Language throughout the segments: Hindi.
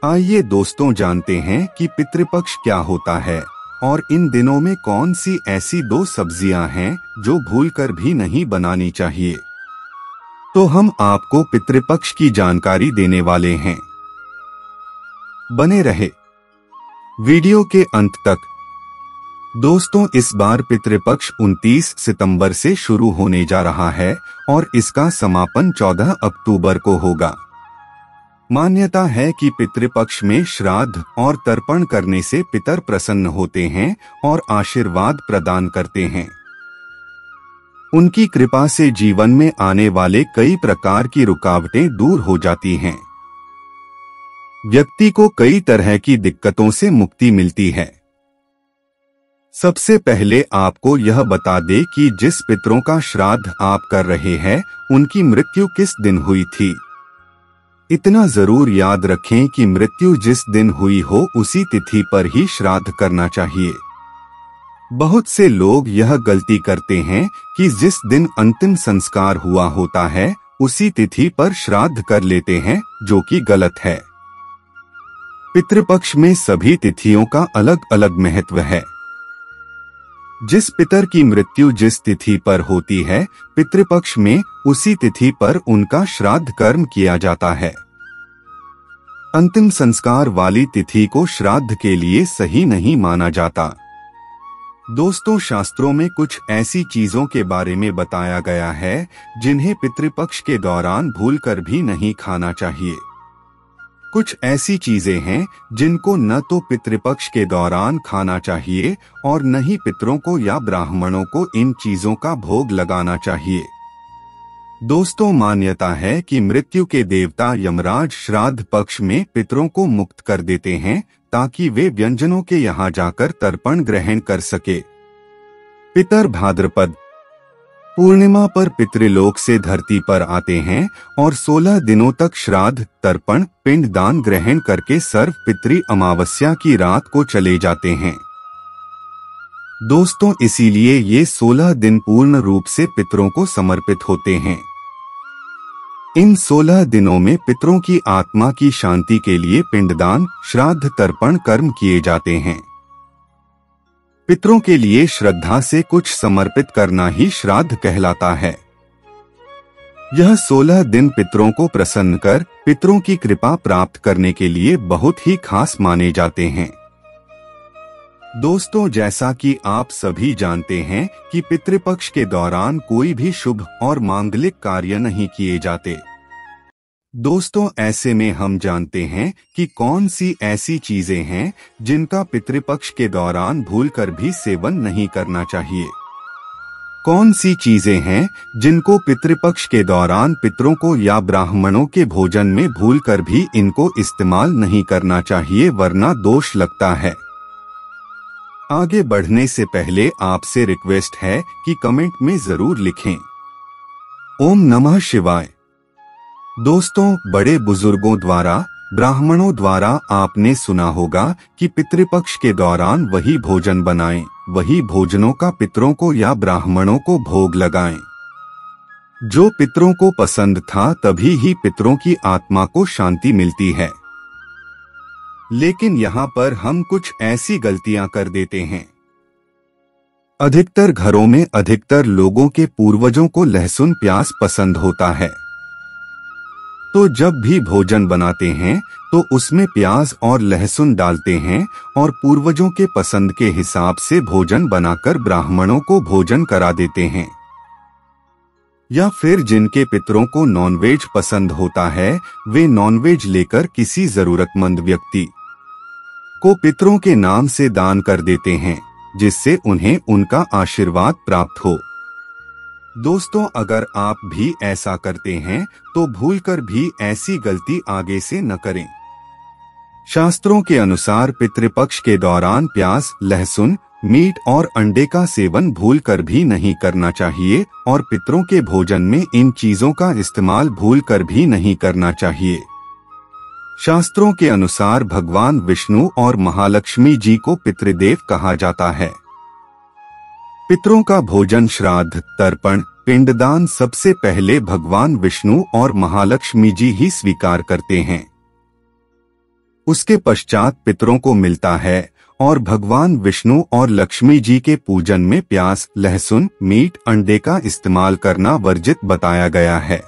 आइए दोस्तों जानते हैं कि पितृपक्ष क्या होता है और इन दिनों में कौन सी ऐसी दो सब्जियां हैं जो भूलकर भी नहीं बनानी चाहिए। तो हम आपको पितृपक्ष की जानकारी देने वाले हैं। बने रहे वीडियो के अंत तक। दोस्तों, इस बार पितृपक्ष 29 सितंबर से शुरू होने जा रहा है और इसका समापन 14 अक्टूबर को होगा। मान्यता है कि पितृपक्ष में श्राद्ध और तर्पण करने से पितर प्रसन्न होते हैं और आशीर्वाद प्रदान करते हैं। उनकी कृपा से जीवन में आने वाले कई प्रकार की रुकावटें दूर हो जाती हैं। व्यक्ति को कई तरह की दिक्कतों से मुक्ति मिलती है। सबसे पहले आपको यह बता दें कि जिस पितरों का श्राद्ध आप कर रहे हैं उनकी मृत्यु किस दिन हुई थी। इतना जरूर याद रखें कि मृत्यु जिस दिन हुई हो उसी तिथि पर ही श्राद्ध करना चाहिए। बहुत से लोग यह गलती करते हैं कि जिस दिन अंतिम संस्कार हुआ होता है उसी तिथि पर श्राद्ध कर लेते हैं, जो कि गलत है। पितृपक्ष में सभी तिथियों का अलग अलग महत्व है। जिस पितर की मृत्यु जिस तिथि पर होती है, पितृपक्ष में उसी तिथि पर उनका श्राद्ध कर्म किया जाता है। अंतिम संस्कार वाली तिथि को श्राद्ध के लिए सही नहीं माना जाता। दोस्तों, शास्त्रों में कुछ ऐसी चीजों के बारे में बताया गया है जिन्हें पितृपक्ष के दौरान भूलकर भी नहीं खाना चाहिए। कुछ ऐसी चीजें हैं जिनको न तो पितृपक्ष के दौरान खाना चाहिए और न ही पितरों को या ब्राह्मणों को इन चीजों का भोग लगाना चाहिए। दोस्तों, मान्यता है कि मृत्यु के देवता यमराज श्राद्ध पक्ष में पितरों को मुक्त कर देते हैं ताकि वे व्यंजनों के यहाँ जाकर तर्पण ग्रहण कर सके। पितर भाद्रपद पूर्णिमा पर पितृलोक से धरती पर आते हैं और 16 दिनों तक श्राद्ध, तर्पण, पिंडदान ग्रहण करके सर्व पितृ अमावस्या की रात को चले जाते हैं। दोस्तों, इसीलिए ये 16 दिन पूर्ण रूप से पितरों को समर्पित होते हैं। इन 16 दिनों में पितरों की आत्मा की शांति के लिए पिंडदान, श्राद्ध, तर्पण कर्म किए जाते हैं। पितरों के लिए श्रद्धा से कुछ समर्पित करना ही श्राद्ध कहलाता है। यह 16 दिन पितरों को प्रसन्न कर पितरों की कृपा प्राप्त करने के लिए बहुत ही खास माने जाते हैं। दोस्तों, जैसा कि आप सभी जानते हैं कि पितृपक्ष के दौरान कोई भी शुभ और मांगलिक कार्य नहीं किए जाते। दोस्तों, ऐसे में हम जानते हैं कि कौन सी ऐसी चीजें हैं जिनका पितृपक्ष के दौरान भूलकर भी सेवन नहीं करना चाहिए। कौन सी चीजें हैं जिनको पितृपक्ष के दौरान पितरों को या ब्राह्मणों के भोजन में भूलकर भी इनको इस्तेमाल नहीं करना चाहिए, वरना दोष लगता है। आगे बढ़ने से पहले आपसे रिक्वेस्ट है कि कमेंट में जरूर लिखें ओम नमः शिवाय। दोस्तों, बड़े बुजुर्गों द्वारा, ब्राह्मणों द्वारा आपने सुना होगा कि पितृपक्ष के दौरान वही भोजन बनाएं, वही भोजनों का पितरों को या ब्राह्मणों को भोग लगाएं जो पितरों को पसंद था, तभी ही पितरों की आत्मा को शांति मिलती है। लेकिन यहाँ पर हम कुछ ऐसी गलतियां कर देते हैं। अधिकतर घरों में अधिकतर लोगों के पूर्वजों को लहसुन प्याज पसंद होता है, तो जब भी भोजन बनाते हैं तो उसमें प्याज और लहसुन डालते हैं और पूर्वजों के पसंद के हिसाब से भोजन बनाकर ब्राह्मणों को भोजन करा देते हैं। या फिर जिनके पितरों को नॉनवेज पसंद होता है वे नॉनवेज लेकर किसी जरूरतमंद व्यक्ति को पितरों के नाम से दान कर देते हैं, जिससे उन्हें उनका आशीर्वाद प्राप्त हो। दोस्तों, अगर आप भी ऐसा करते हैं तो भूलकर भी ऐसी गलती आगे से न करें। शास्त्रों के अनुसार पितृपक्ष के दौरान प्याज, लहसुन, मीट और अंडे का सेवन भूलकर भी नहीं करना चाहिए और पितरों के भोजन में इन चीजों का इस्तेमाल भूलकर भी नहीं करना चाहिए। शास्त्रों के अनुसार भगवान विष्णु और महालक्ष्मी जी को पितृदेव कहा जाता है। पितरों का भोजन, श्राद्ध, तर्पण, पिंडदान सबसे पहले भगवान विष्णु और महालक्ष्मी जी ही स्वीकार करते हैं। उसके पश्चात पितरों को मिलता है और भगवान विष्णु और लक्ष्मी जी के पूजन में प्याज, लहसुन, मीट, अंडे का इस्तेमाल करना वर्जित बताया गया है।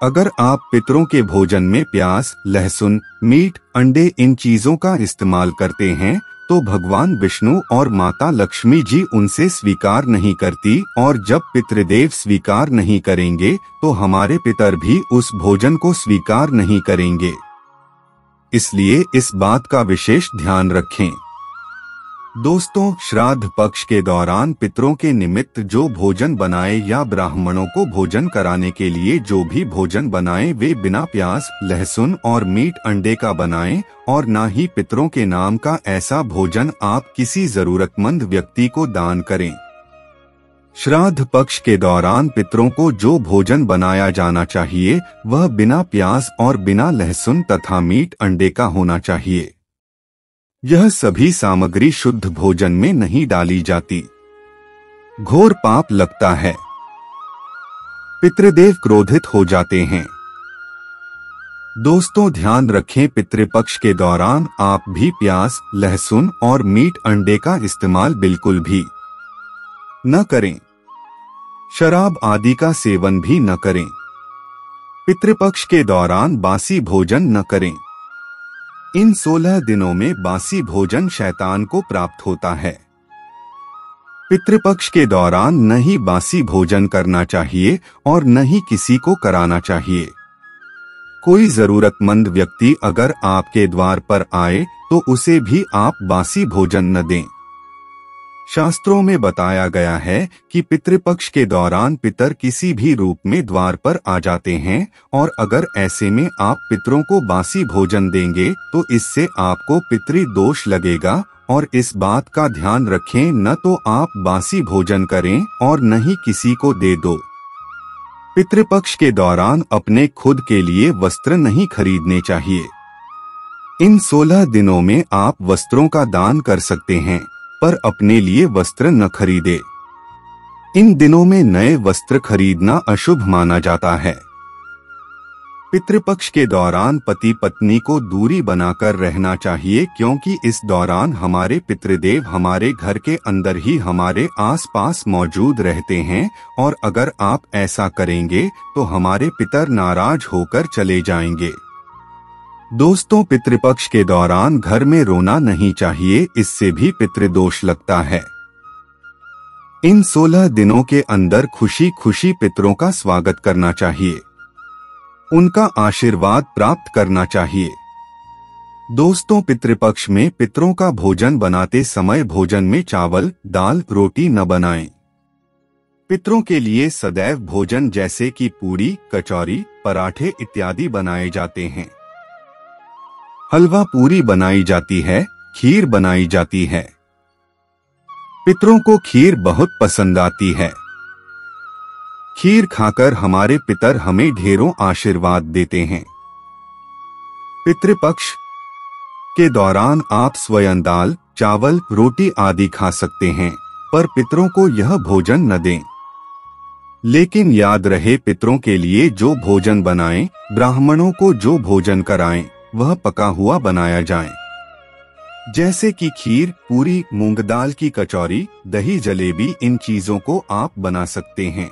अगर आप पितरों के भोजन में प्याज, लहसुन, मीट, अंडे इन चीजों का इस्तेमाल करते हैं तो भगवान विष्णु और माता लक्ष्मी जी उनसे स्वीकार नहीं करती, और जब पितृदेव स्वीकार नहीं करेंगे तो हमारे पितर भी उस भोजन को स्वीकार नहीं करेंगे। इसलिए इस बात का विशेष ध्यान रखें। दोस्तों, श्राद्ध पक्ष के दौरान पितरों के निमित्त जो भोजन बनाए या ब्राह्मणों को भोजन कराने के लिए जो भी भोजन बनाए वे बिना प्याज, लहसुन और मीट, अंडे का बनाएं, और ना ही पितरों के नाम का ऐसा भोजन आप किसी जरूरतमंद व्यक्ति को दान करें। श्राद्ध पक्ष के दौरान पितरों को जो भोजन बनाया जाना चाहिए वह बिना प्याज और बिना लहसुन तथा मीट, अंडे का होना चाहिए। यह सभी सामग्री शुद्ध भोजन में नहीं डाली जाती। घोर पाप लगता है। पितृदेव क्रोधित हो जाते हैं। दोस्तों, ध्यान रखें, पितृपक्ष के दौरान आप भी प्याज, लहसुन और मीट, अंडे का इस्तेमाल बिल्कुल भी न करें। शराब आदि का सेवन भी न करें। पितृपक्ष के दौरान बासी भोजन न करें। इन 16 दिनों में बासी भोजन शैतान को प्राप्त होता है। पितृपक्ष के दौरान न ही बासी भोजन करना चाहिए और न ही किसी को कराना चाहिए। कोई जरूरतमंद व्यक्ति अगर आपके द्वार पर आए तो उसे भी आप बासी भोजन न दें। शास्त्रों में बताया गया है कि पितृपक्ष के दौरान पितर किसी भी रूप में द्वार पर आ जाते हैं, और अगर ऐसे में आप पितरों को बासी भोजन देंगे तो इससे आपको पितृदोष लगेगा, और इस बात का ध्यान रखें, न तो आप बासी भोजन करें और न ही किसी को दे दो। पितृपक्ष के दौरान अपने खुद के लिए वस्त्र नहीं खरीदने चाहिए। इन 16 दिनों में आप वस्त्रों का दान कर सकते हैं, पर अपने लिए वस्त्र न खरीदे। इन दिनों में नए वस्त्र खरीदना अशुभ माना जाता है। पितृपक्ष के दौरान पति पत्नी को दूरी बनाकर रहना चाहिए, क्योंकि इस दौरान हमारे पितृदेव हमारे घर के अंदर ही हमारे आसपास मौजूद रहते हैं, और अगर आप ऐसा करेंगे तो हमारे पितर नाराज होकर चले जाएंगे। दोस्तों, पितृपक्ष के दौरान घर में रोना नहीं चाहिए, इससे भी पितृदोष लगता है। इन 16 दिनों के अंदर खुशी खुशी पितरों का स्वागत करना चाहिए, उनका आशीर्वाद प्राप्त करना चाहिए। दोस्तों, पितृपक्ष में पितरों का भोजन बनाते समय भोजन में चावल, दाल, रोटी न बनाएं। पितरों के लिए सदैव भोजन जैसे कि पूरी, कचौरी, पराठे इत्यादि बनाए जाते हैं। हलवा पूरी बनाई जाती है, खीर बनाई जाती है। पितरों को खीर बहुत पसंद आती है। खीर खाकर हमारे पितर हमें ढेरों आशीर्वाद देते हैं। पितृपक्ष के दौरान आप स्वयं दाल, चावल, रोटी आदि खा सकते हैं, पर पितरों को यह भोजन न दें। लेकिन याद रहे, पितरों के लिए जो भोजन बनाएं, ब्राह्मणों को जो भोजन कराएं, वह पका हुआ बनाया जाए, जैसे कि खीर, पूरी, मूंग दाल की कचौरी, दही, जलेबी, इन चीजों को आप बना सकते हैं।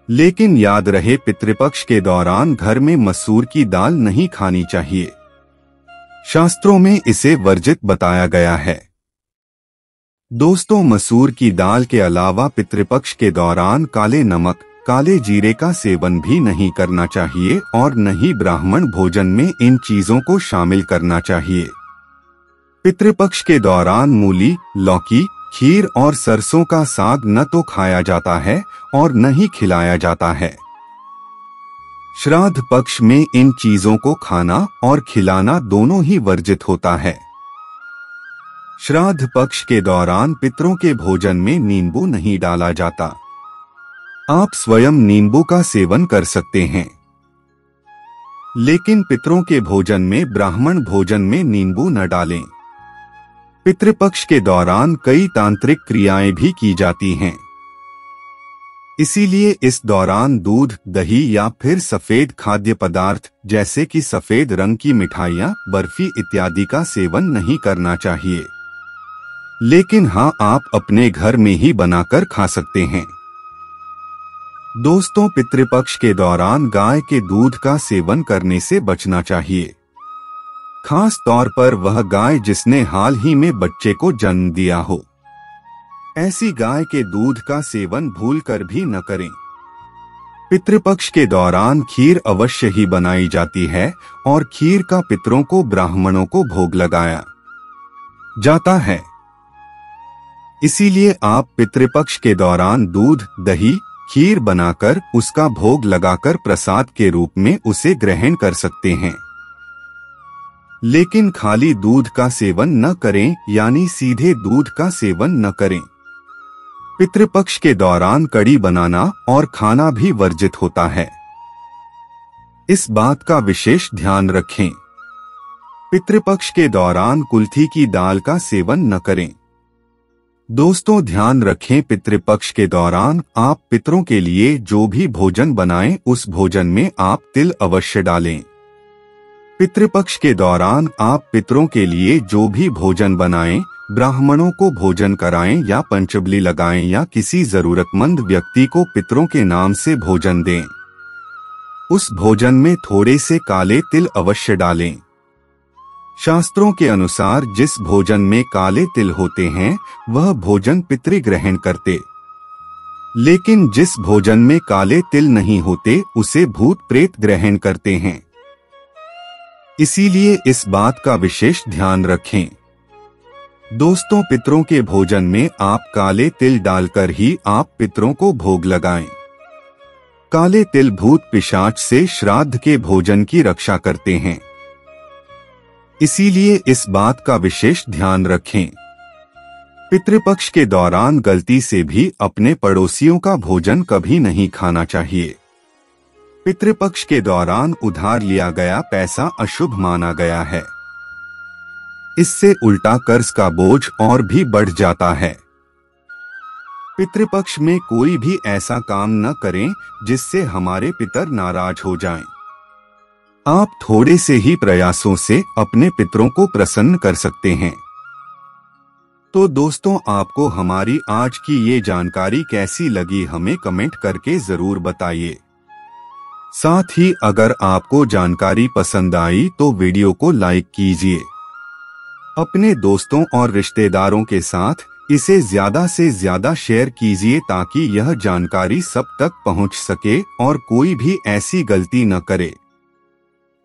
लेकिन याद रहे, पितृपक्ष के दौरान घर में मसूर की दाल नहीं खानी चाहिए। शास्त्रों में इसे वर्जित बताया गया है। दोस्तों, मसूर की दाल के अलावा पितृपक्ष के दौरान काले नमक, काले जीरे का सेवन भी नहीं करना चाहिए, और न ही ब्राह्मण भोजन में इन चीजों को शामिल करना चाहिए। पितृपक्ष के दौरान मूली, लौकी, खीर और सरसों का साग न तो खाया जाता है और न ही खिलाया जाता है। श्राद्ध पक्ष में इन चीजों को खाना और खिलाना दोनों ही वर्जित होता है। श्राद्ध पक्ष के दौरान पितरों के भोजन में नींबू नहीं डाला जाता। आप स्वयं नींबू का सेवन कर सकते हैं, लेकिन पितरों के भोजन में, ब्राह्मण भोजन में नींबू न डालें। पितृपक्ष के दौरान कई तांत्रिक क्रियाएं भी की जाती हैं। इसीलिए इस दौरान दूध, दही या फिर सफेद खाद्य पदार्थ जैसे कि सफेद रंग की मिठाइयाँ, बर्फी इत्यादि का सेवन नहीं करना चाहिए। लेकिन हाँ, आप अपने घर में ही बनाकर खा सकते हैं। दोस्तों, पितृपक्ष के दौरान गाय के दूध का सेवन करने से बचना चाहिए। खास तौर पर वह गाय जिसने हाल ही में बच्चे को जन्म दिया हो। ऐसी गाय के दूध का सेवन भूलकर भी न करें। पितृपक्ष के दौरान खीर अवश्य ही बनाई जाती है और खीर का पितरों को, ब्राह्मणों को भोग लगाया जाता है। इसीलिए आप पितृपक्ष के दौरान दूध, दही, खीर बनाकर उसका भोग लगाकर प्रसाद के रूप में उसे ग्रहण कर सकते हैं। लेकिन खाली दूध का सेवन न करें, यानी सीधे दूध का सेवन न करें। पितृपक्ष के दौरान कड़ी बनाना और खाना भी वर्जित होता है। इस बात का विशेष ध्यान रखें। पितृपक्ष के दौरान कुल्थी की दाल का सेवन न करें। दोस्तों, ध्यान रखें, पितृपक्ष के दौरान आप पितरों के लिए जो भी भोजन बनाएं, उस भोजन में आप तिल अवश्य डालें। पितृपक्ष के दौरान आप पितरों के लिए जो भी भोजन बनाएं, ब्राह्मणों को भोजन कराएं या पंचबली लगाएं या किसी जरूरतमंद व्यक्ति को पितरों के नाम से भोजन दें। उस भोजन में थोड़े से काले तिल अवश्य डालें। शास्त्रों के अनुसार जिस भोजन में काले तिल होते हैं वह भोजन पितृ ग्रहण करते, लेकिन जिस भोजन में काले तिल नहीं होते उसे भूत प्रेत ग्रहण करते हैं। इसीलिए इस बात का विशेष ध्यान रखें। दोस्तों, पितरों के भोजन में आप काले तिल डालकर ही आप पितरों को भोग लगाएं। काले तिल भूत पिशाच से श्राद्ध के भोजन की रक्षा करते हैं। इसीलिए इस बात का विशेष ध्यान रखें। पितृपक्ष के दौरान गलती से भी अपने पड़ोसियों का भोजन कभी नहीं खाना चाहिए। पितृपक्ष के दौरान उधार लिया गया पैसा अशुभ माना गया है। इससे उल्टा कर्ज का बोझ और भी बढ़ जाता है। पितृपक्ष में कोई भी ऐसा काम न करें जिससे हमारे पितर नाराज हो जाएं। आप थोड़े से ही प्रयासों से अपने पितरों को प्रसन्न कर सकते हैं। तो दोस्तों, आपको हमारी आज की ये जानकारी कैसी लगी हमें कमेंट करके जरूर बताइए। साथ ही अगर आपको जानकारी पसंद आई तो वीडियो को लाइक कीजिए। अपने दोस्तों और रिश्तेदारों के साथ इसे ज्यादा से ज्यादा शेयर कीजिए ताकि यह जानकारी सब तक पहुंच सके और कोई भी ऐसी गलती न करे।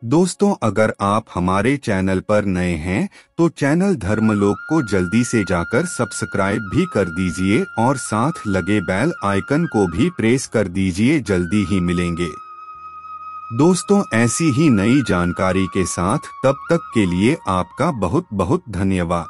दोस्तों, अगर आप हमारे चैनल पर नए हैं तो चैनल धर्मलोक को जल्दी से जाकर सब्सक्राइब भी कर दीजिए और साथ लगे बेल आइकन को भी प्रेस कर दीजिए। जल्दी ही मिलेंगे दोस्तों ऐसी ही नई जानकारी के साथ। तब तक के लिए आपका बहुत बहुत धन्यवाद।